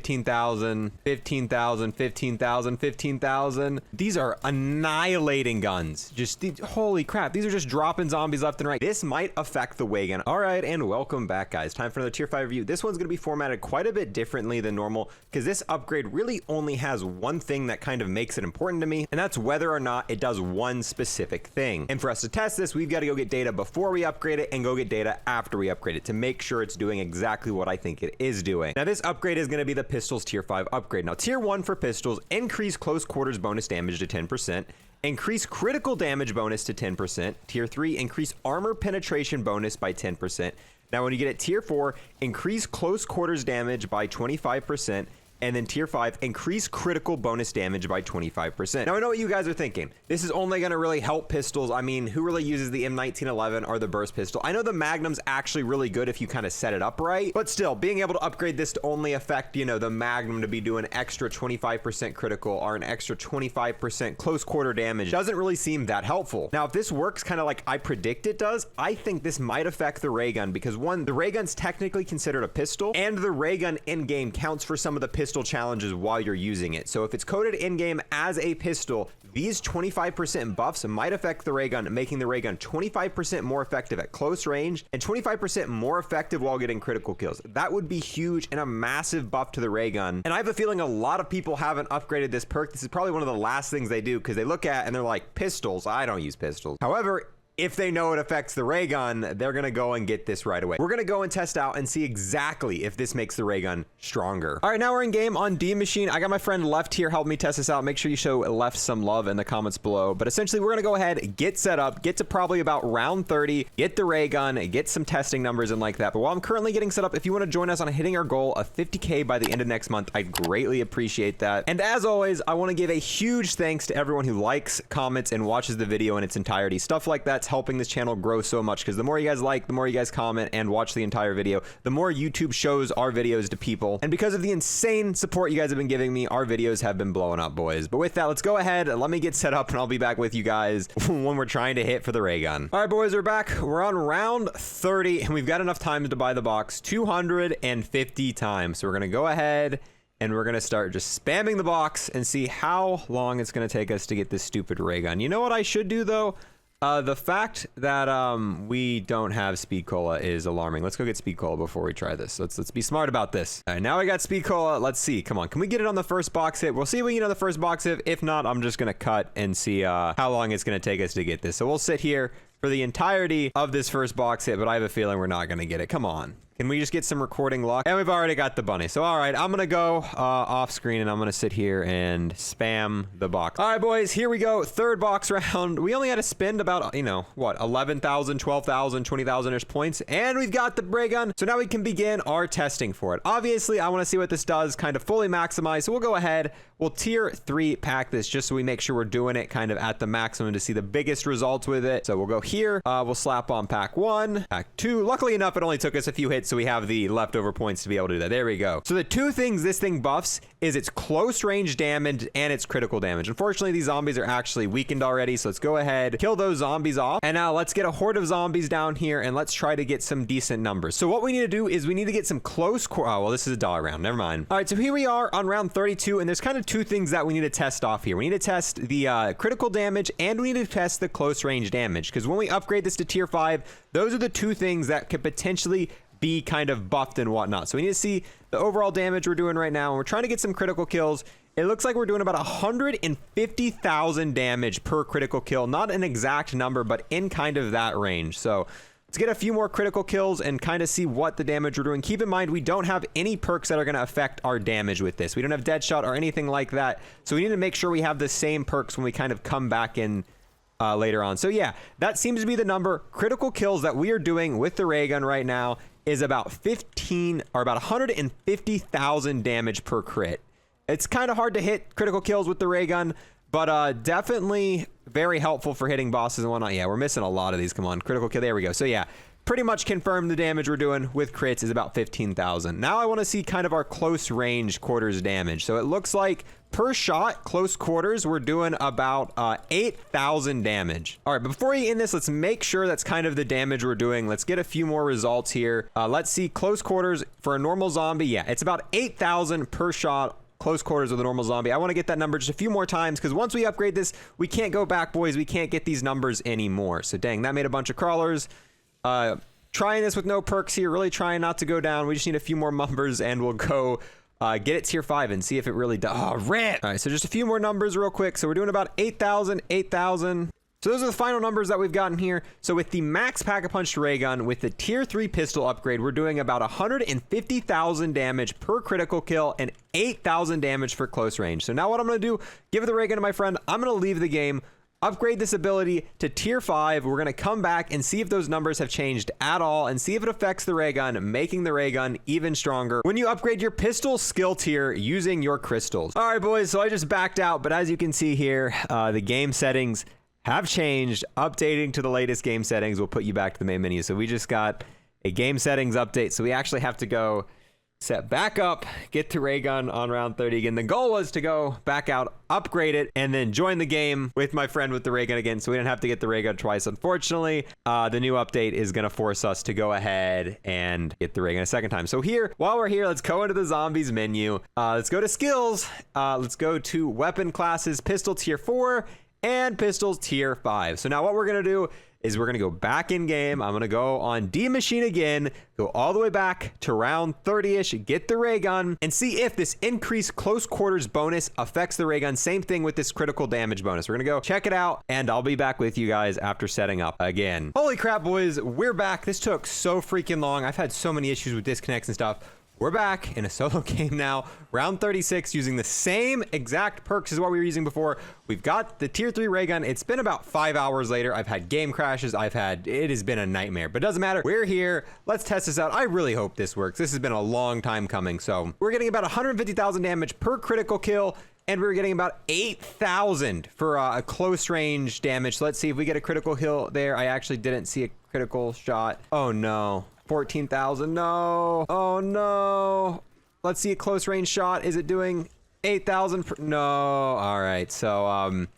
15,000, 15,000, 15,000, 15,000. These are annihilating guns. Holy crap. These are just dropping zombies left and right. This might affect the RAYGUN. All right, and welcome back, guys. Time for another tier 5 review. This one's going to be formatted quite a bit differently than normal because this upgrade really only has one thing that kind of makes it important to me, and that's whether or not it does one specific thing. And for us to test this, we've got to go get data before we upgrade it and go get data after we upgrade it to make sure it's doing exactly what I think it is doing. Now, this upgrade is going to be the pistols tier 5 upgrade. Now, tier 1 for pistols, increase close quarters bonus damage to 10%. Increase critical damage bonus to 10%. Tier 3, increase armor penetration bonus by 10%. Now, when you get at tier 4, increase close quarters damage by 25%. And then tier 5, increase critical bonus damage by 25%. Now, I know what you guys are thinking. This is only going to really help pistols. I mean, who really uses the M1911 or the burst pistol? I know the Magnum's actually really good if you kind of set it up right, but still, being able to upgrade this to only affect, you know, the Magnum to be doing extra 25% critical or an extra 25% close quarter damage doesn't really seem that helpful. Now, if this works kind of like I predict it does, I think this might affect the RAYGUN because one, the RAYGUN's technically considered a pistol, and the RAYGUN in-game counts for some of the pistol challenges while you're using it. So if it's coded in-game as a pistol, these 25% buffs might affect the RAYGUN, making the RAYGUN 25% more effective at close range and 25% more effective while getting critical kills. That would be huge and a massive buff to the RAYGUN. And I have a feeling a lot of people haven't upgraded this perk. This is probably one of the last things they do because they look at and they're like, pistols, I don't use pistols. However, if they know it affects the RAYGUN, they're gonna go and get this right away. We're gonna go and test out and see exactly if this makes the RAYGUN stronger. All right, now we're in game on D Machine. I got my friend Left here help me test this out. Make sure you show Left some love in the comments below. But essentially, we're gonna go ahead, get set up, get to probably about round 30, get the RAYGUN, get some testing numbers and like that. But while I'm currently getting set up, if you wanna join us on hitting our goal of 50K by the end of next month, I'd greatly appreciate that. And as always, I wanna give a huge thanks to everyone who likes, comments, and watches the video in its entirety. Stuff like that's helping this channel grow so much because the more you guys like, the more you guys comment and watch the entire video, the more YouTube shows our videos to people. And because of the insane support you guys have been giving me, our videos have been blowing up, boys. But with that, let's go ahead and let me get set up and I'll be back with you guys when we're trying to hit for the RAYGUN. All right, boys, we're back. We're on round 30 and we've got enough time to buy the box 250 times. So we're going to go ahead and we're going to start just spamming the box and see how long it's going to take us to get this stupid RAYGUN. You know what I should do though? The fact that we don't have Speed Cola is alarming. Let's go get Speed Cola before we try this. Let's be smart about this. All right, now I got Speed Cola. Let's see. Come on. Can we get it on the first box hit? We'll see if we can get on the first box hit. If not, I'm just going to cut and see how long it's going to take us to get this. So we'll sit here for the entirety of this first box hit, but I have a feeling we're not going to get it. Come on. Can we just get some recording luck? And we've already got the bunny. So, all right, I'm going to go off screen and I'm going to sit here and spam the box. All right, boys, here we go. Third box round. We only had to spend about, you know, what, 11,000, 12,000, 20,000-ish points. And we've got the RAYGUN. So now we can begin our testing for it. Obviously, I want to see what this does, kind of fully maximize. So we'll go ahead. We'll tier 3 pack this just so we make sure we're doing it kind of at the maximum to see the biggest results with it. So we'll go here. We'll slap on pack 1, pack 2. Luckily enough, it only took us a few hits, so we have the leftover points to be able to do that. There we go. So the two things this thing buffs is its close range damage and its critical damage. Unfortunately, these zombies are actually weakened already, so let's go ahead, kill those zombies off. And now let's get a horde of zombies down here and let's try to get some decent numbers. So what we need to do is we need to get some close oh, well, this is a dollar round. Never mind. All right, so here we are on round 32, and there's kind of two things that we need to test off here. We need to test the critical damage, and we need to test the close range damage, because when we upgrade this to tier 5, those are the two things that could potentially be kind of buffed and whatnot. So we need to see the overall damage we're doing right now, and we're trying to get some critical kills. It looks like we're doing about 150,000 damage per critical kill. Not an exact number, but in kind of that range. So let's get a few more critical kills and kind of see what the damage we're doing. Keep in mind, we don't have any perks that are going to affect our damage with this. We don't have Deadshot or anything like that. So we need to make sure we have the same perks when we kind of come back in later on. So yeah, that seems to be the number. Critical kills that we are doing with the RAYGUN right now is about 150,000 damage per crit. It's kind of hard to hit critical kills with the RAYGUN, but definitely very helpful for hitting bosses and whatnot. Yeah, we're missing a lot of these. Come on, critical kill. There we go. So yeah, pretty much confirmed the damage we're doing with crits is about 15,000. Now I want to see kind of our close range quarters damage. So it looks like per shot, close quarters, we're doing about 8,000 damage. All right, but before we end this, let's make sure that's kind of the damage we're doing. Let's get a few more results here. Let's see close quarters for a normal zombie. Yeah, it's about 8,000 per shot. Close quarters with a normal zombie. I want to get that number just a few more times because once we upgrade this, we can't go back, boys. We can't get these numbers anymore. So dang, that made a bunch of crawlers. Trying this with no perks here, really trying not to go down. We just need a few more numbers and we'll go get it tier 5 and see if it really does. Oh, rip! All right, so just a few more numbers real quick. So we're doing about 8,000, 8,000. So those are the final numbers that we've gotten here. So with the max pack-a-punch ray gun, with the tier 3 pistol upgrade, we're doing about 150,000 damage per critical kill and 8,000 damage for close range. So now what I'm going to do, give it the ray gun to my friend. I'm going to leave the game, upgrade this ability to tier 5. We're going to come back and see if those numbers have changed at all and see if it affects the ray gun, making the ray gun even stronger when you upgrade your pistol skill tier using your crystals. All right, boys, so I just backed out, but as you can see here, the game settings have changed. Updating to the latest game settings will put you back to the main menu. So we just got a game settings update. So we actually have to go set back up, get to ray gun on round 30 again. The goal was to go back out, upgrade it, and then join the game with my friend with the ray gun again. So we didn't have to get the ray gun twice. Unfortunately, the new update is going to force us to go ahead and get the ray gun a second time. So here, while we're here, let's go into the zombies menu. Let's go to skills. Let's go to weapon classes, pistol tier 4, and pistols tier 5. So now what we're going to do is we're going to go back in game. I'm going to go on D machine again, go all the way back to round 30-ish, get the ray gun, and see if this increased close quarters bonus affects the ray gun. Same thing with this critical damage bonus. We're going to go check it out, and I'll be back with you guys after setting up again. Holy crap, boys. We're back. This took so freaking long. I've had so many issues with disconnects and stuff. We're back in a solo game now, round 36, using the same exact perks as what we were using before. We've got the tier 3 ray gun. It's been about 5 hours later. I've had game crashes. It has been a nightmare, but it doesn't matter. We're here. Let's test this out. I really hope this works. This has been a long time coming. So we're getting about 150,000 damage per critical kill, and we're getting about 8,000 for a close range damage. So let's see if we get a critical kill there. I actually didn't see a critical shot. Oh no. 14,000. No. Oh no. Let's see a close range shot. Is it doing 8,000? No. All right. So let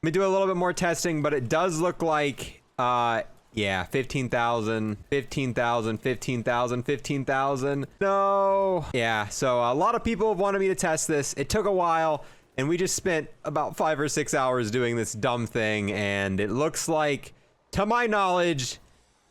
me do a little bit more testing, but it does look like yeah, 15,000, 15,000, 15,000, 15,000. No. Yeah. So a lot of people have wanted me to test this. It took a while, and we just spent about 5 or 6 hours doing this dumb thing, and it looks like, to my knowledge,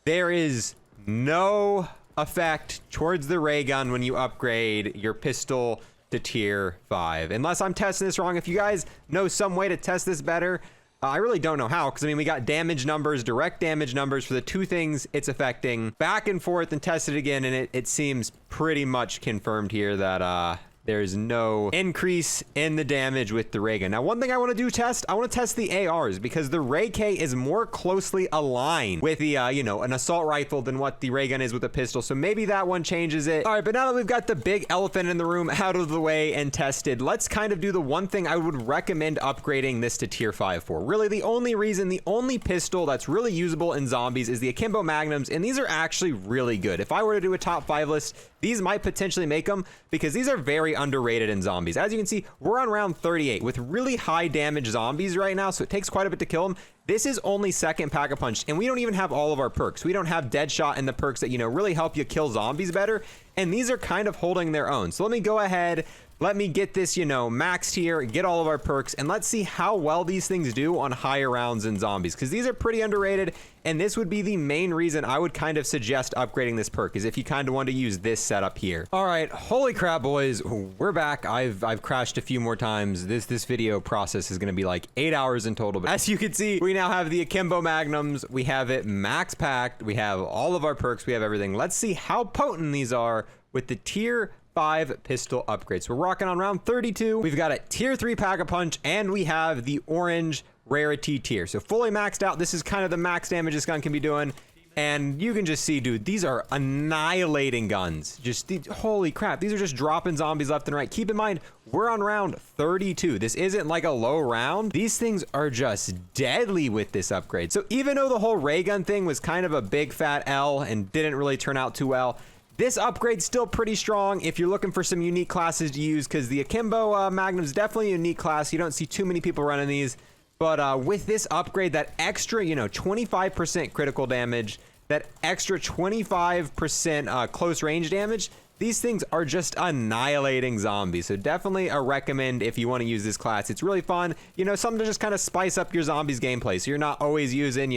there is no effect towards the ray gun when you upgrade your pistol to tier 5. Unless I'm testing this wrong. If you guys know some way to test this better, I really don't know how, because I mean, we got damage numbers, direct damage numbers for the two things it's affecting, back and forth and test it again, and it seems pretty much confirmed here that there's no increase in the damage with the ray gun. Now, one thing I want to do I want to test the ARs, because the Ray K is more closely aligned with the, you know, an assault rifle than what the ray gun is with a pistol. So maybe that one changes it. All right, but now that we've got the big elephant in the room out of the way and tested, let's kind of do the one thing I would recommend upgrading this to tier 5 for. Really, the only pistol that's really usable in zombies is the Akimbo Magnums, and these are actually really good. If I were to do a top 5 list, these might potentially make them, because these are very underrated in zombies. As you can see, we're on round 38 with really high damage zombies right now, so it takes quite a bit to kill them. This is only second pack-a-punch, and we don't even have all of our perks. We don't have Deadshot and the perks that, you know, really help you kill zombies better, and these are kind of holding their own. So let me go ahead, let me get this, you know, maxed here, get all of our perks, and let's see how well these things do on higher rounds in zombies, because these are pretty underrated, and this would be the main reason I would kind of suggest upgrading this perk, is if you kind of want to use this setup here. All right, holy crap, boys, we're back. I've crashed a few more times. This video process is going to be like 8 hours in total, but as you can see, we now have the Akimbo Magnums. We have it max packed. We have all of our perks. We have everything. Let's see how potent these are with the tier 5 pistol upgrades. We're rocking on round 32. We've got a tier 3 pack-a-punch, and we have the orange rarity tier. So fully maxed out. This is kind of the max damage this gun can be doing. And you can just see, dude, these are annihilating guns. Holy crap. These are just dropping zombies left and right. Keep in mind, we're on round 32. This isn't like a low round. These things are just deadly with this upgrade. So even though the whole ray gun thing was kind of a big fat L and didn't really turn out too well, this upgrade's still pretty strong if you're looking for some unique classes to use, because the Akimbo Magnum's definitely a unique class. You don't see too many people running these. But with this upgrade, that extra, 25% critical damage, that extra 25% close range damage, these things are just annihilating zombies. So definitely a recommend if you want to use this class. It's really fun, something to just kind of spice up your zombies gameplay. So you're not always using,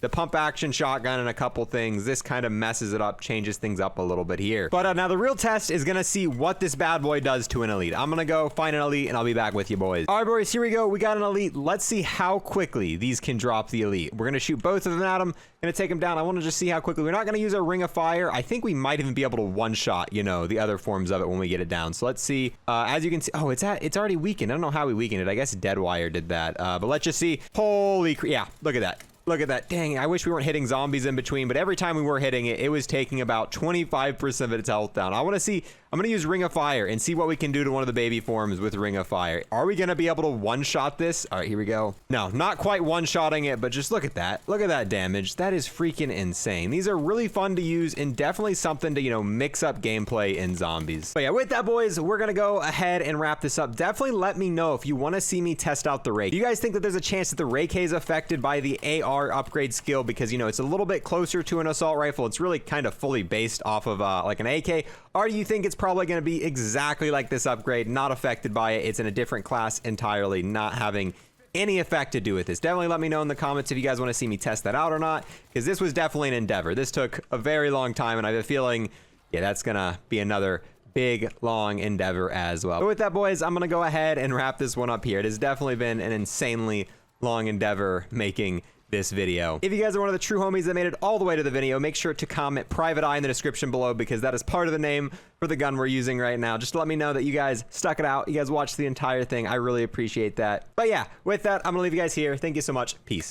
the pump action shotgun and a couple things. This kind of messes it up, changes things up a little bit here. But now the real test is going to see what this bad boy does to an elite. I'm going to go find an elite and I'll be back with you boys. All right, boys, here we go. We got an elite. Let's see how quickly these can drop the elite. We're going to shoot both of them at them. Going to take them down. I want to just see how quickly. We're not going to use a ring of fire. I think we might even be able to one-shot, the other forms of it when we get it down. So let's see. As you can see, oh, it's already weakened. I don't know how we weakened it. I guess Deadwire did that. But let's just see. Holy crap. Yeah, look at that. Look at that. Dang, I wish we weren't hitting zombies in between, but every time we were hitting it, it was taking about 25% of its health down. I want to see, I'm going to use Ring of Fire and see what we can do to one of the baby forms with Ring of Fire. Are we going to be able to one-shot this? All right, here we go. No, not quite one-shotting it, but just look at that. Look at that damage. That is freaking insane. These are really fun to use and definitely something to, mix up gameplay in zombies. But yeah, with that, boys, we're going to go ahead and wrap this up. Definitely let me know if you want to see me test out the Ray. Do you guys think that there's a chance that the Ray K is affected by the AR upgrade skill, because it's a little bit closer to an assault rifle? It's really kind of fully based off of like an AK. Or do you think it's probably going to be exactly like this upgrade, not affected by it? It's in a different class entirely, not having any effect to do with this. Definitely let me know in the comments if you guys want to see me test that out or not, because this was definitely an endeavor. This took a very long time, and I have a feeling, yeah, that's gonna be another big, long endeavor as well. But with that, boys, I'm gonna go ahead and wrap this one up here. It has definitely been an insanely long endeavor making this video. If you guys are one of the true homies that made it all the way to the video, make sure to comment Private Eye in the description below, because that is part of the name for the gun we're using right now. Just to let me know that you guys stuck it out. You guys watched the entire thing. I really appreciate that. But yeah, with that, I'm gonna leave you guys here. Thank you so much. Peace.